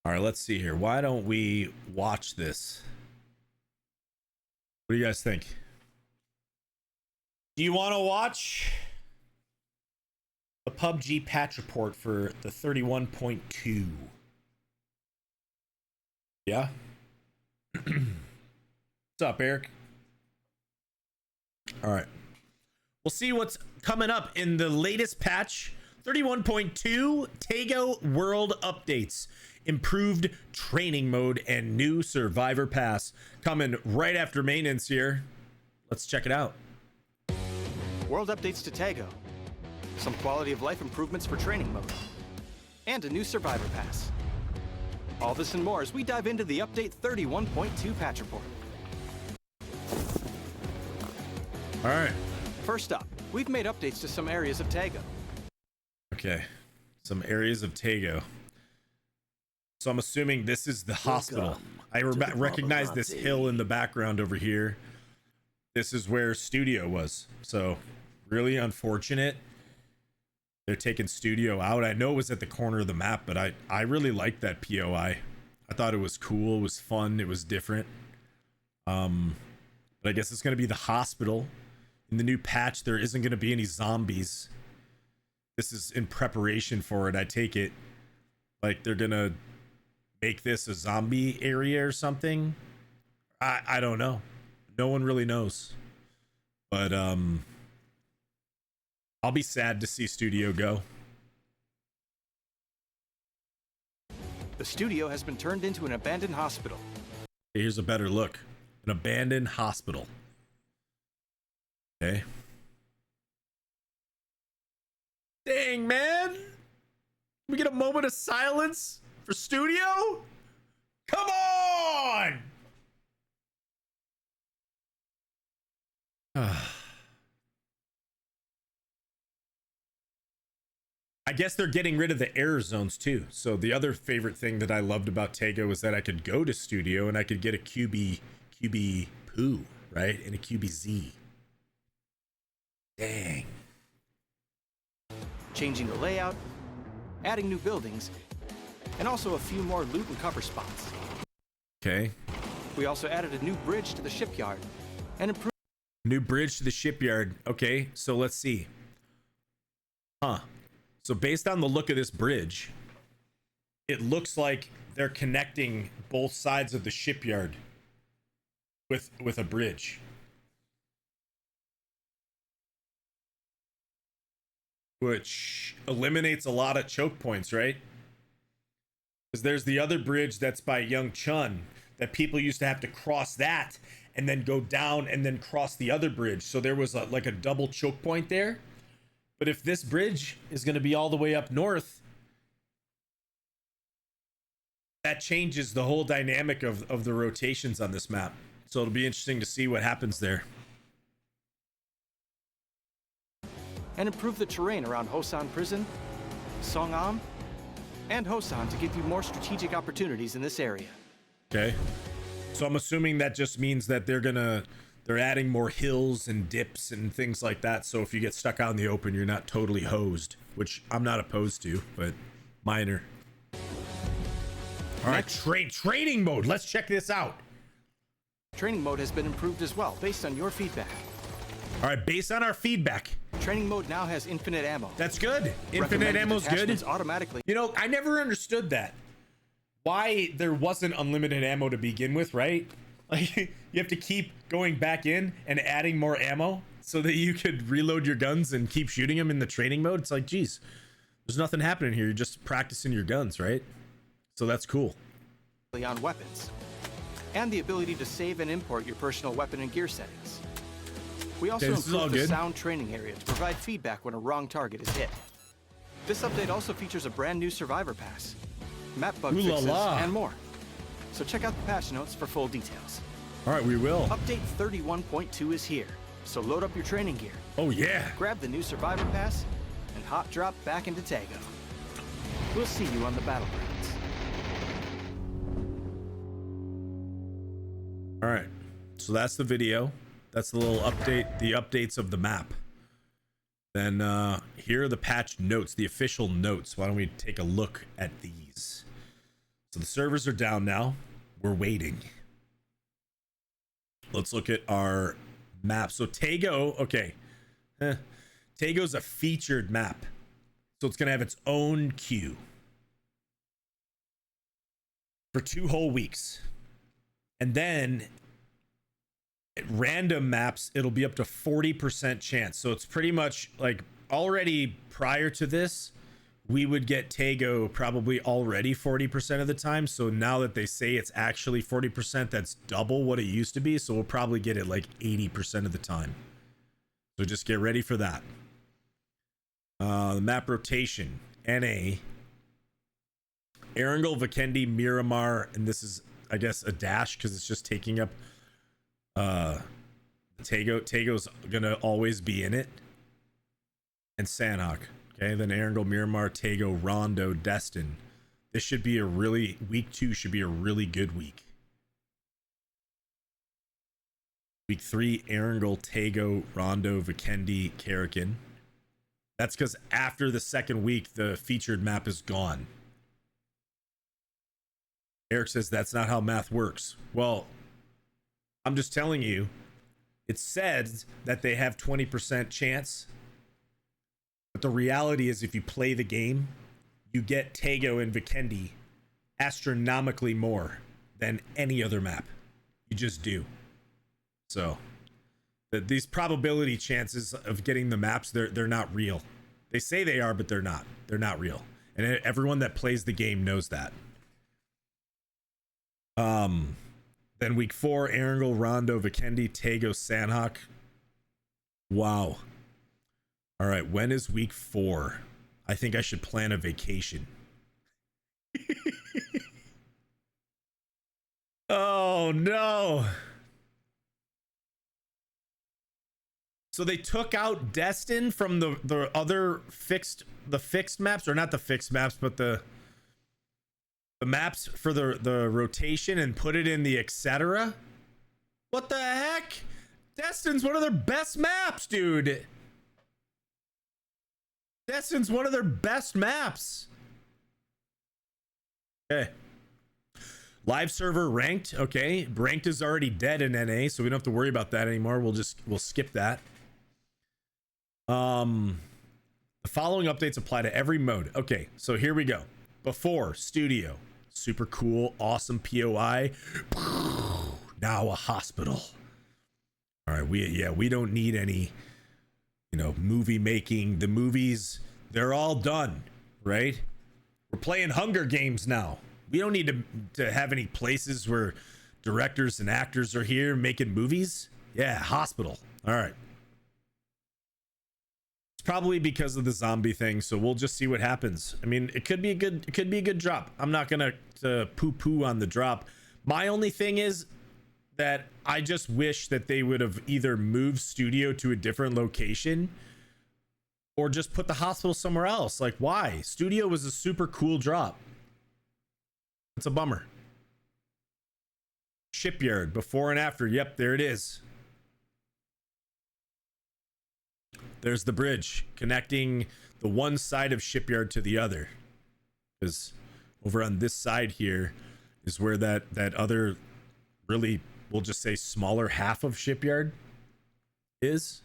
All right, let's see here. Why don't we watch this? What do you guys think? Do you want to watch the PUBG patch report for the 31.2? Yeah? What's up, Eric? All right. We'll see what's coming up in the latest patch. 31.2 Tago World Updates. Improved training mode and new survivor pass coming right after maintenance here. Let's check it out. World updates to Tago. Some quality of life improvements for training mode. And a new survivor pass. All this and more as we dive into the update 31.2 patch report. All right. First up, we've made updates to some areas of Tago. Okay. Some areas of Tago. So I'm assuming this is the hospital. I recognize this hill in the background over here. This is where studio was. So really unfortunate they're taking studio out. I know it was at the corner of the map, but I really liked that POI. I thought it was cool. It was fun. It was different. But I guess it's going to be the hospital. In the new patch, there isn't going to be any zombies. This is in preparation for it. I take it like they're going to make this a zombie area or something. I don't know. No one really knows. But I'll be sad to see studio go. The studio has been turned into an abandoned hospital. Here's a better look. An abandoned hospital. Okay. Dang, man. Can we get a moment of silence for studio? Come on! I guess they're getting rid of the error zones too. So the other favorite thing that I loved about Tago was that I could go to studio and I could get a QB poo, right? And a QBZ. Dang. Changing the layout, adding new buildings, and also a few more loot and cover spots. Okay. We also added a new bridge to the shipyard and improved. New bridge to the shipyard. Okay, so let's see. So based on the look of this bridge, it looks like they're connecting both sides of the shipyard with a bridge. Which eliminates a lot of choke points, right? Because there's the other bridge that's by Young Chun that people used to have to cross that and then go down and then cross the other bridge. So there was like a double choke point there. But if this bridge is going to be all the way up north, that changes the whole dynamic of the rotations on this map. So it'll be interesting to see what happens there. And improve the terrain around Hosan Prison, Songam, and Hosan to give you more strategic opportunities in this area. Okay. So I'm assuming that just means that they're adding more hills and dips and things like that. So if you get stuck out in the open, you're not totally hosed, which I'm not opposed to, but minor. All right, training mode. Let's check this out. Training mode has been improved as well, based on your feedback. All right, based on our feedback. Training mode now has infinite ammo. That's good. Infinite ammo's good. Automatically. You know, I never understood that. Why there wasn't unlimited ammo to begin with, right? Like, you have to keep going back in and adding more ammo so that you could reload your guns and keep shooting them in the training mode. It's like, geez, there's nothing happening here. You're just practicing your guns, right? So that's cool. On weapons. And the ability to save and import your personal weapon and gear settings. We also improved the sound training area to provide feedback when a wrong target is hit. This update also features a brand new survivor pass, map bug fixes, and more. So check out the patch notes for full details. All right, we will. Update 31.2 is here, so load up your training gear. Oh yeah. Grab the new survivor pass and hot drop back into Tago. We'll see you on the battlegrounds. All right, so that's the video. That's the little update, the updates of the map. Then here are the patch notes, the official notes. Why don't we take a look at these? So the servers are down now. We're waiting. Let's look at our map. So Tago, okay. Tago's a featured map. So it's going to have its own queue for 2 whole weeks. And then at random maps, it'll be up to 40% chance. So it's pretty much like already prior to this, we would get Tago probably already 40% of the time. So now that they say it's actually 40%, that's double what it used to be. So we'll probably get it like 80% of the time. So just get ready for that. The map rotation, NA, Erangel, Vikendi, Miramar, and this is, I guess, a dash because it's just taking up Tago. Tago's gonna always be in it. And Sanhok. Okay, then Erangel, Miramar, Tago, Rondo, Destin. This should be a really, week 2 should be a really good week. Week 3, Erangel, Tago, Rondo, Vikendi, Karakin. That's because after the second week, the featured map is gone. Eric says that's not how math works. Well, I'm just telling you, it says that they have 20% chance. But the reality is if you play the game, you get Tago and Vikendi astronomically more than any other map. You just do. So these probability chances of getting the maps, they're not real. They say they are, but they're not. They're not real. And everyone that plays the game knows that. Then week 4, Erangel, Rondo, Vikendi, Tago, Sanhok. Wow. All right, when is week 4? I think I should plan a vacation. Oh no. So they took out Destin from the other fixed maps, or not the fixed maps, but the maps for the rotation and put it in the etc. What the heck? Destin's one of their best maps, dude. Destin's one of their best maps. Okay. Live server ranked. Okay. Ranked is already dead in NA, so we don't have to worry about that anymore. We'll skip that. The following updates apply to every mode. Okay, so here we go. Before, studio. Super cool, awesome POI. Now a hospital. All right, we don't need any, movie making. The movies, they're all done, right? We're playing Hunger Games now. We don't need to have any places where directors and actors are here making movies. Yeah, hospital. All right. It's probably because of the zombie thing, so we'll just see what happens. I mean, it could be a good drop. I'm not gonna poo-poo on the drop. My only thing is that I just wish that they would have either moved studio to a different location or just put the hospital somewhere else. Like, why? Studio was a super cool drop. It's a bummer. Shipyard, before and after. Yep, there it is. There's the bridge connecting the one side of Shipyard to the other. Because over on this side here is where that other, really, we'll just say smaller half of Shipyard is.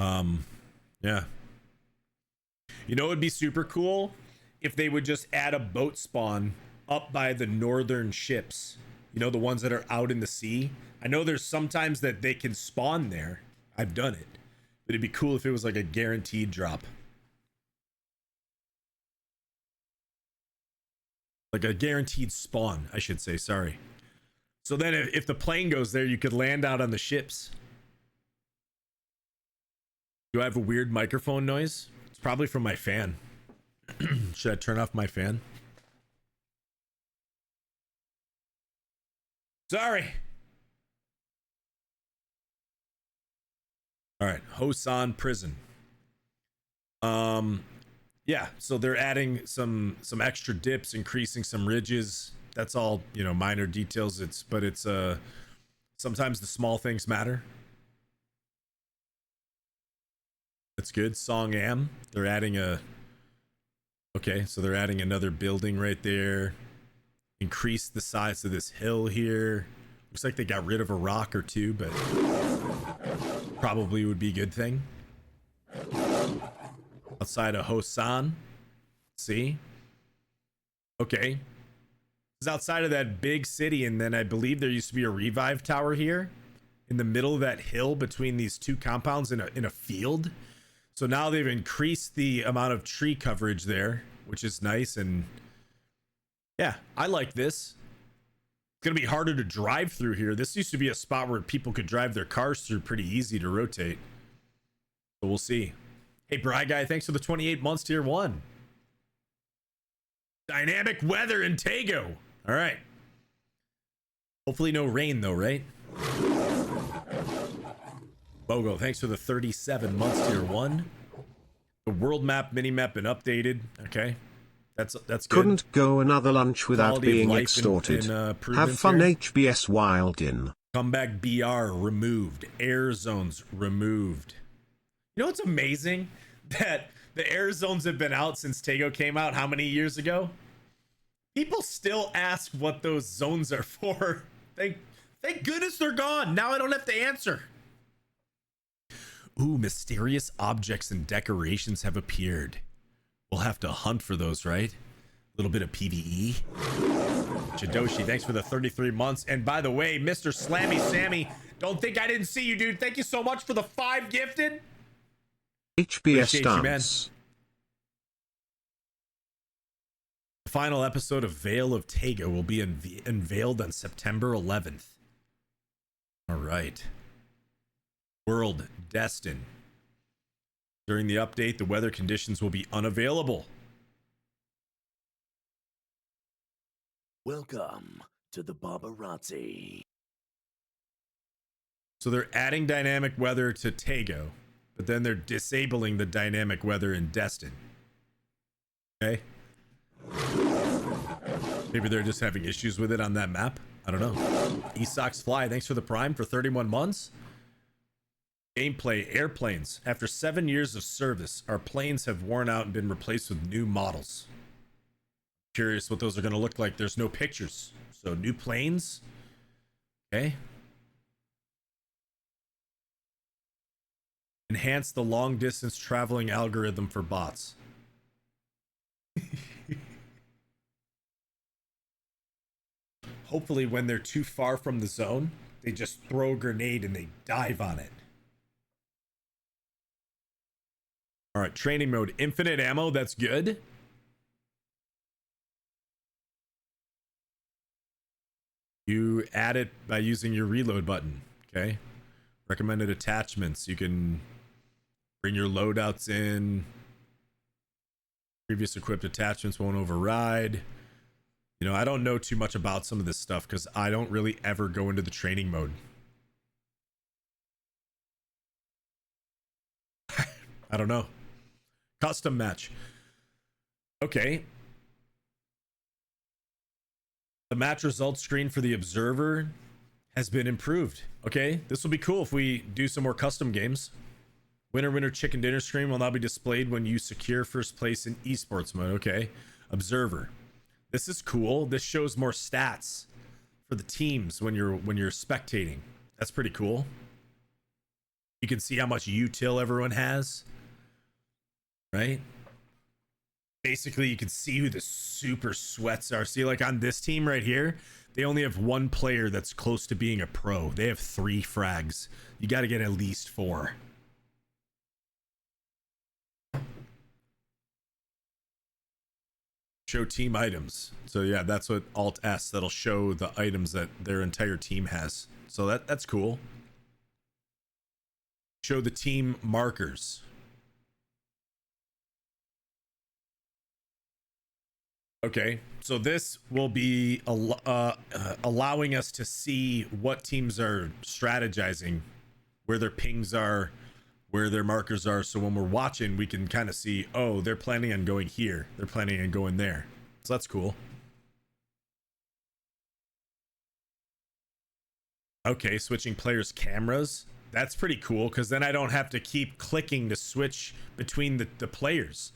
Yeah. You know, it'd be super cool if they would just add a boat spawn up by the northern ships. You know, the ones that are out in the sea. I know there's sometimes that they can spawn there. I've done it. But it'd be cool if it was like a guaranteed drop. Like a guaranteed spawn, I should say. Sorry. So then if the plane goes there, you could land out on the ships. Do I have a weird microphone noise? It's probably from my fan. Should I turn off my fan? Sorry. All right, Hosan Prison. Yeah, so they're adding some extra dips, increasing some ridges. That's all, minor details. But it's sometimes the small things matter. That's good. Song Am. They're adding they're adding another building right there. increase the size of this hill here. Looks like they got rid of a rock or two, but probably would be a good thing. Outside of Hosan. See? Okay. It's outside of that big city, and then I believe there used to be a revive tower here in the middle of that hill between these two compounds in a field. So now they've increased the amount of tree coverage there, which is nice. And yeah, I like this. It's gonna be harder to drive through here. This used to be a spot where people could drive their cars through pretty easy to rotate. So we'll see. Hey, Bry Guy, thanks for the 28 months tier 1. Dynamic weather in Tago. All right. Hopefully no rain though, right? Bogo, thanks for the 37 months tier 1. The world map mini-map been updated. Okay. That's good. Couldn't go another lunch without Quality being extorted. Have fun here. HBS Wildin. Comeback BR removed. Air zones removed. You know what's amazing? That the air zones have been out since Tago came out how many years ago? People still ask what those zones are for. Thank goodness they're gone. Now I don't have to answer. Ooh, mysterious objects and decorations have appeared. We'll have to hunt for those, right? A little bit of PvE. Chidoshi, thanks for the 33 months. And by the way, Mr. Slammy Sammy, don't think I didn't see you, dude. Thank you so much for the 5 gifted. HBS dance. The final episode of Veil of Tago will be unveiled on September 11th. All right. World Destin. During the update, the weather conditions will be unavailable. Welcome to the Barbarazzi. So they're adding dynamic weather to Tago, but then they're disabling the dynamic weather in Destin. Okay? Maybe they're just having issues with it on that map. I don't know. Esox Fly, thanks for the Prime for 31 months. Gameplay, airplanes. After 7 years of service, our planes have worn out and been replaced with new models. Curious what those are going to look like. There's no pictures. So new planes. Okay. Enhance the long distance traveling algorithm for bots. Hopefully when they're too far from the zone, they just throw a grenade and they dive on it. All right, training mode, infinite ammo, that's good. You add it by using your reload button, okay? Recommended attachments, you can bring your loadouts in. Previous equipped attachments won't override. You know, I don't know too much about some of this stuff because I don't really ever go into the training mode. I don't know. Custom match. Okay. The match results screen for the observer has been improved. Okay, this will be cool if we do some more custom games. Winner chicken dinner screen will now be displayed when you secure first place in esports mode. Okay. Observer. This is cool. This shows more stats for the teams when you're spectating. That's pretty cool. You can see how much util everyone has. Right? Basically, you can see who the super sweats are. See, like on this team right here, they only have one player that's close to being a pro. They have 3 frags. You got to get at least 4. Show team items. So yeah, that's what Alt S, that'll show the items that their entire team has. So that's cool. Show the team markers. Okay, so this will be allowing us to see what teams are strategizing, where their pings are, where their markers are. So when we're watching, we can kind of see, oh, they're planning on going here. They're planning on going there. So that's cool. Okay, switching players' cameras. That's pretty cool because then I don't have to keep clicking to switch between the players.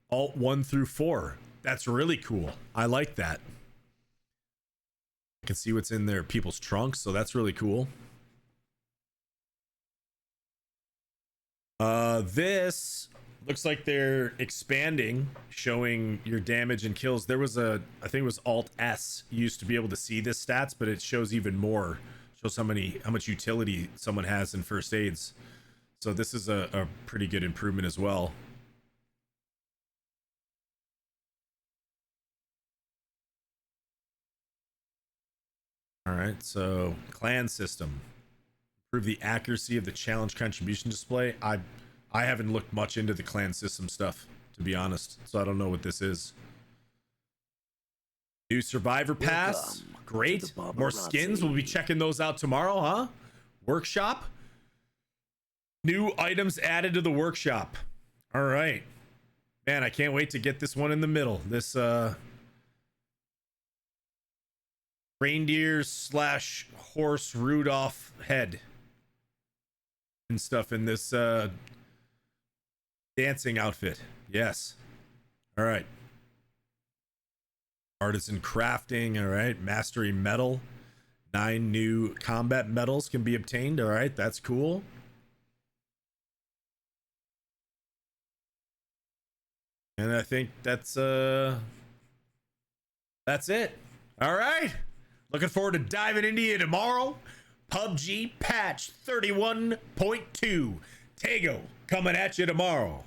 Alt 1 through 4. That's really cool. I like that. can see what's in their people's trunks, so that's really cool. This looks like they're expanding, showing your damage and kills. There was I think it was Alt S used to be able to see this stats, but it shows even more. Shows how much utility someone has in first aids. So this is a pretty good improvement as well. All right, so clan system. Improve the accuracy of the challenge contribution display. I haven't looked much into the clan system stuff, to be honest, so I don't know what this is. New survivor pass. Great. More skins. We'll be checking those out tomorrow, huh? Workshop. New items added to the workshop. All right. Man, I can't wait to get this one in the middle. This reindeer / horse Rudolph head and stuff in this dancing outfit. Yes. All right. Artisan crafting. All right. Mastery medal. 9 new combat medals can be obtained. All right. That's cool. And I think that's it. All right. Looking forward to diving into you tomorrow. PUBG patch 31.2. Tego coming at you tomorrow.